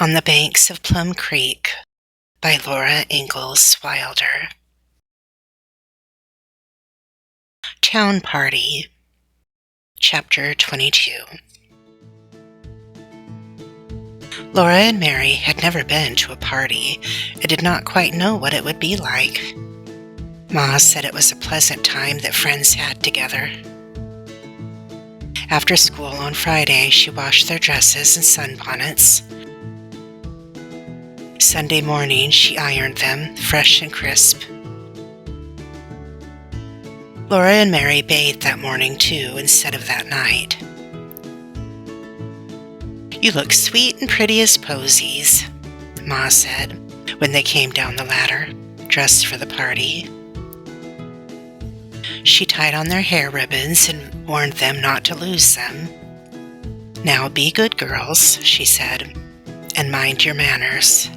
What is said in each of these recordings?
On the Banks of Plum Creek by Laura Ingalls Wilder. Town Party, Chapter 22. Laura and Mary had never been to a party and did not quite know what it would be like. Ma said it was a pleasant time that friends had together. After school on Friday, she washed their dresses and sunbonnets. Sunday morning, she ironed them, fresh and crisp. Laura and Mary bathed that morning, too, instead of that night. "You look sweet and pretty as posies," Ma said, when they came down the ladder, dressed for the party. She tied on their hair ribbons and warned them not to lose them. "Now be good girls," she said, "and mind your manners."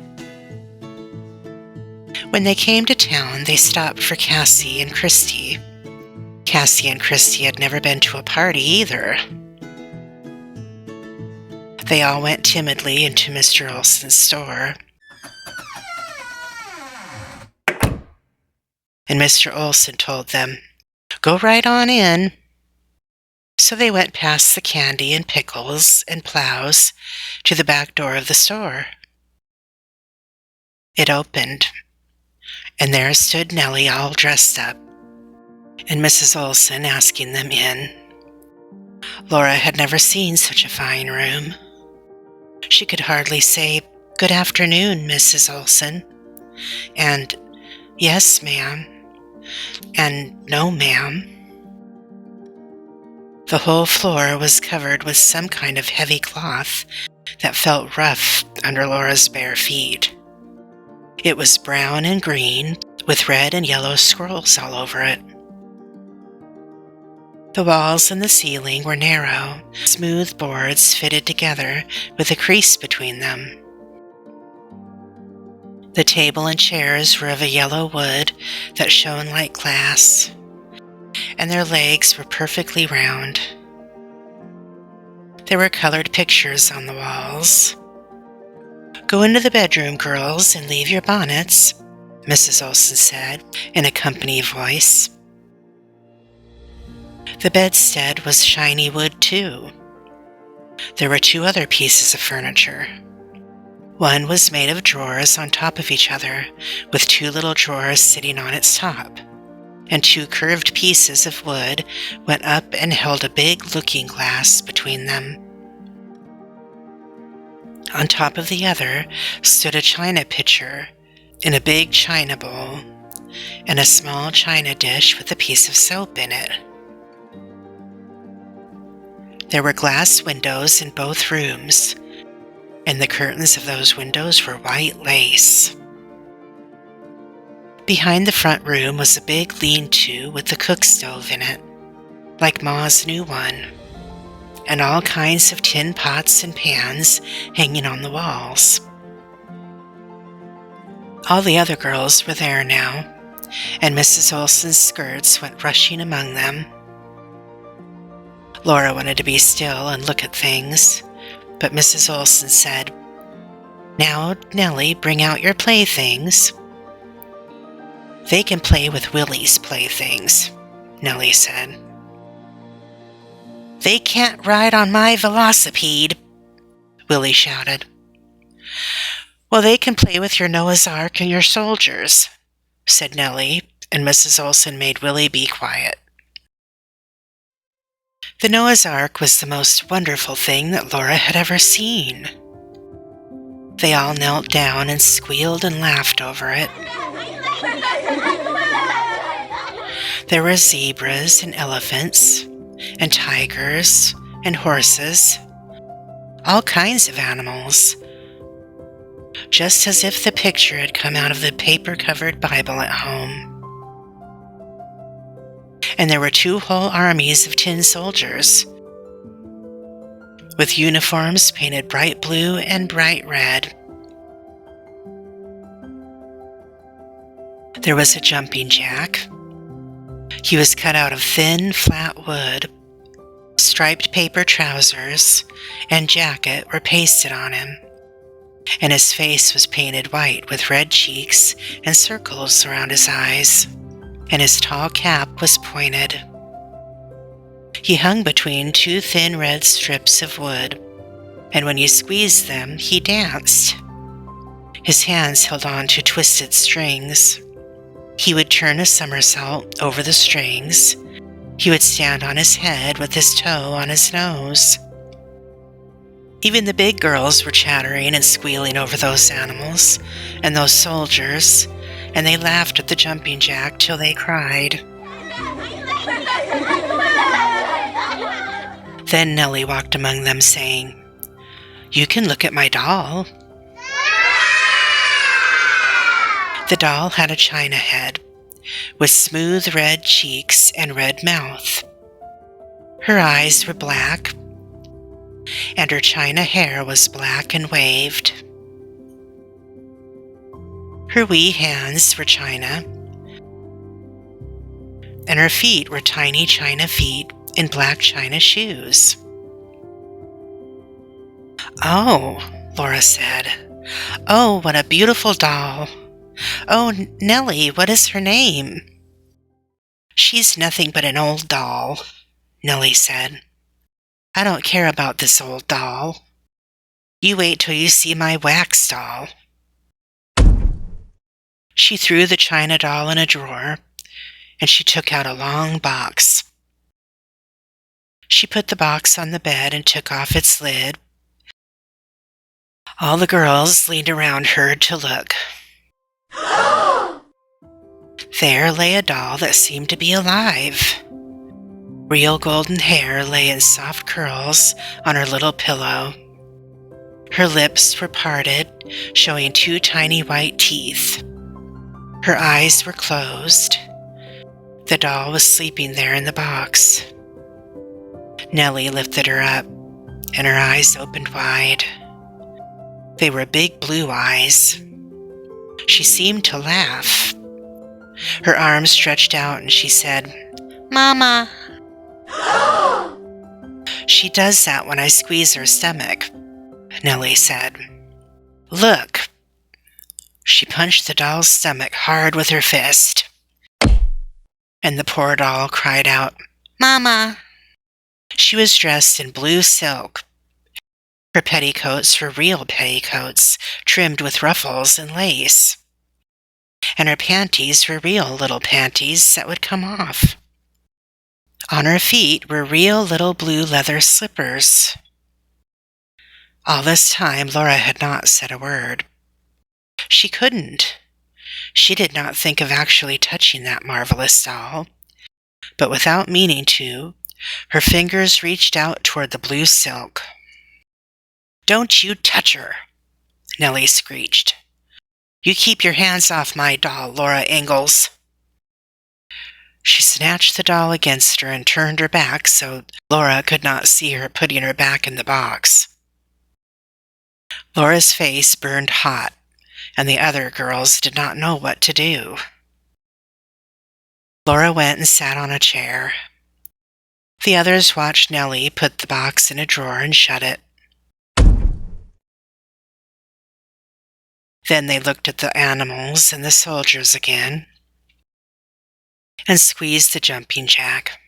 When they came to town, they stopped for Cassie and Christy. Cassie and Christy had never been to a party either. They all went timidly into Mr. Olson's store. And Mr. Olson told them, "Go right on in." So they went past the candy and pickles and plows to the back door of the store. It opened, and there stood Nellie all dressed up, and Mrs. Olson asking them in. Laura had never seen such a fine room. She could hardly say, "Good afternoon, Mrs. Olson," and "Yes, ma'am," and "No, ma'am." The whole floor was covered with some kind of heavy cloth that felt rough under Laura's bare feet. It was brown and green, with red and yellow scrolls all over it. The walls and the ceiling were narrow, smooth boards fitted together with a crease between them. The table and chairs were of a yellow wood that shone like glass, and their legs were perfectly round. There were colored pictures on the walls. "Go into the bedroom, girls, and leave your bonnets," Mrs. Olson said in a company voice. The bedstead was shiny wood, too. There were two other pieces of furniture. One was made of drawers on top of each other, with two little drawers sitting on its top, and two curved pieces of wood went up and held a big looking glass between them. On top of the other stood a china pitcher in a big china bowl, and a small china dish with a piece of soap in it. There were glass windows in both rooms, and the curtains of those windows were white lace. Behind the front room was a big lean-to with the cook stove in it, like Ma's new one, and all kinds of tin pots and pans hanging on the walls. All the other girls were there now, and Mrs. Olson's skirts went rushing among them. Laura wanted to be still and look at things, but Mrs. Olson said, "Now, Nellie, bring out your playthings." "They can play with Willie's playthings," Nellie said. "They can't ride on my velocipede," Willie shouted. "Well, they can play with your Noah's Ark and your soldiers," said Nellie, and Mrs. Olson made Willie be quiet. The Noah's Ark was the most wonderful thing that Laura had ever seen. They all knelt down and squealed and laughed over it. There were zebras and elephants and tigers and horses, all kinds of animals, just as if the picture had come out of the paper-covered Bible at home. And there were two whole armies of tin soldiers, with uniforms painted bright blue and bright red. There was a jumping jack. He was cut out of thin, flat wood. Striped paper trousers and jacket were pasted on him. and his face was painted white with red cheeks and circles around his eyes, and his tall cap was pointed. He hung between two thin red strips of wood, and when you squeezed them, he danced. His hands held on to twisted strings. He would turn a somersault over the strings. He would stand on his head with his toe on his nose. Even the big girls were chattering and squealing over those animals and those soldiers, and they laughed at the jumping jack till they cried. Then Nellie walked among them, saying, "You can look at my doll." The doll had a china head, with smooth red cheeks and red mouth. Her eyes were black, and her china hair was black and waved. Her wee hands were china, and her feet were tiny china feet in black china shoes. "Oh," Laura said. "Oh, what a beautiful doll. Oh, Nellie, what is her name?" "She's nothing but an old doll," Nellie said. "I don't care about this old doll. You wait till you see my wax doll." She threw the china doll in a drawer, and she took out a long box. She put the box on the bed and took off its lid. All the girls leaned around her to look. There lay a doll that seemed to be alive. Real golden hair lay in soft curls on her little pillow. Her lips were parted, showing two tiny white teeth. Her eyes were closed. The doll was sleeping there in the box. Nellie lifted her up, and her eyes opened wide. They were big blue eyes. She seemed to laugh. Her arms stretched out, and she said, "Mama." "She does that when I squeeze her stomach," Nellie said. "Look." She punched the doll's stomach hard with her fist, and the poor doll cried out, "Mama." She was dressed in blue silk. Her petticoats were real petticoats, trimmed with ruffles and lace. And her panties were real little panties that would come off. On her feet were real little blue leather slippers. All this time, Laura had not said a word. She couldn't. She did not think of actually touching that marvelous doll. But without meaning to, her fingers reached out toward the blue silk. "Don't you touch her," Nellie screeched. "You keep your hands off my doll, Laura Ingalls." She snatched the doll against her and turned her back so Laura could not see her putting her back in the box. Laura's face burned hot, and the other girls did not know what to do. Laura went and sat on a chair. The others watched Nellie put the box in a drawer and shut it. Then they looked at the animals and the soldiers again and squeezed the jumping jack.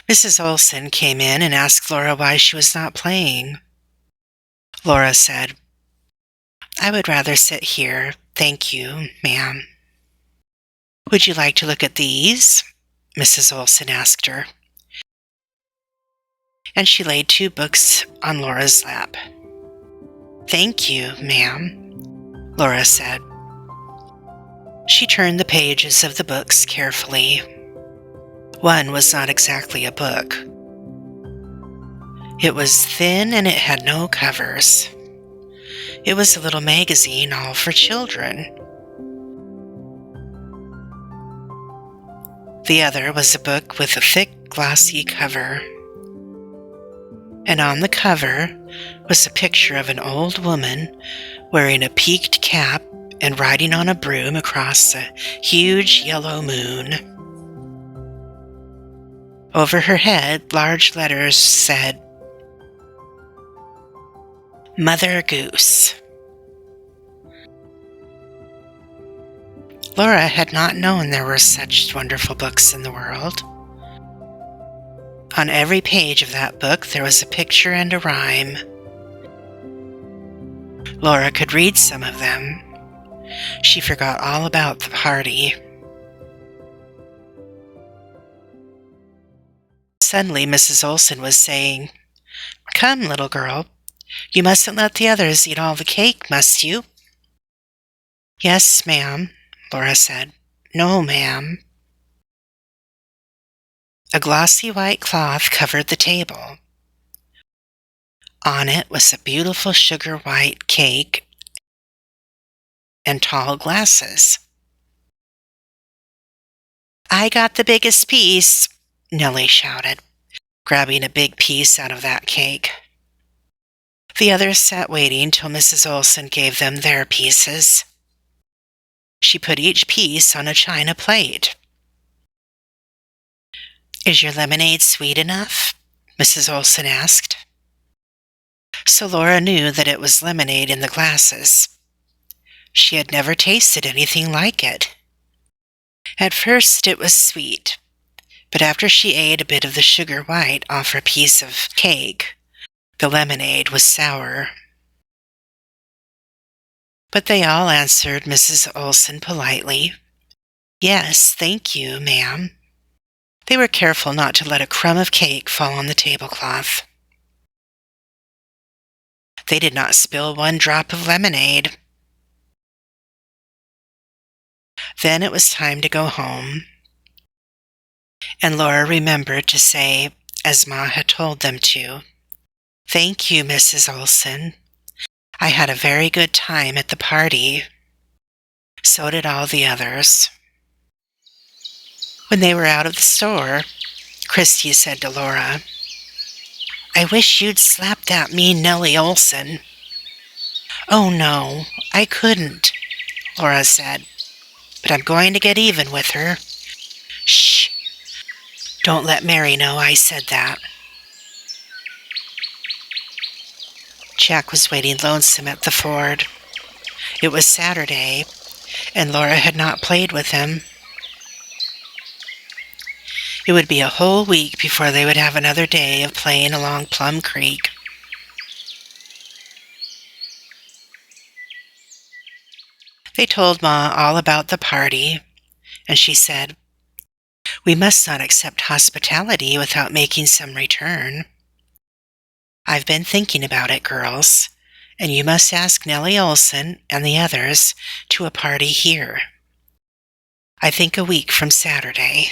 Mrs. Olson came in and asked Laura why she was not playing. Laura said, "I would rather sit here, thank you, ma'am." "Would you like to look at these?" Mrs. Olson asked her. And she laid two books on Laura's lap. "Thank you, ma'am," Laura said. She turned the pages of the books carefully. One was not exactly a book. It was thin and it had no covers. It was a little magazine all for children. The other was a book with a thick, glossy cover. And on the cover was a picture of an old woman wearing a peaked cap and riding on a broom across a huge yellow moon. Over her head, large letters said, Mother Goose. Laura had not known there were such wonderful books in the world. On every page of that book there was a picture and a rhyme. Laura could read some of them. She forgot all about the party. Suddenly Mrs. Olson was saying, "Come, little girl, you mustn't let the others eat all the cake, must you?" "Yes, ma'am," Laura said. "No, ma'am." A glossy white cloth covered the table. On it was a beautiful sugar-white cake and tall glasses. "I got the biggest piece," Nellie shouted, grabbing a big piece out of that cake. The others sat waiting till Mrs. Olson gave them their pieces. She put each piece on a china plate. "Is your lemonade sweet enough?" Mrs. Olson asked. So Laura knew that it was lemonade in the glasses. She had never tasted anything like it. At first it was sweet, but after she ate a bit of the sugar white off her piece of cake, the lemonade was sour. But they all answered Mrs. Olson politely, "Yes, thank you, ma'am." They were careful not to let a crumb of cake fall on the tablecloth. They did not spill one drop of lemonade. Then it was time to go home, and Laura remembered to say, as Ma had told them to, "Thank you, Mrs. Olson. I had a very good time at the party." So did all the others. When they were out of the store, Christy said to Laura, "I wish you'd slap that mean Nellie Olson." "Oh no, I couldn't," Laura said, "but I'm going to get even with her." "Shh! Don't let Mary know I said that." Jack was waiting lonesome at the ford. It was Saturday, and Laura had not played with him. It would be a whole week before they would have another day of playing along Plum Creek. They told Ma all about the party, and she said, "We must not accept hospitality without making some return. I've been thinking about it, girls, and you must ask Nellie Olson and the others to a party here. I think a week from Saturday."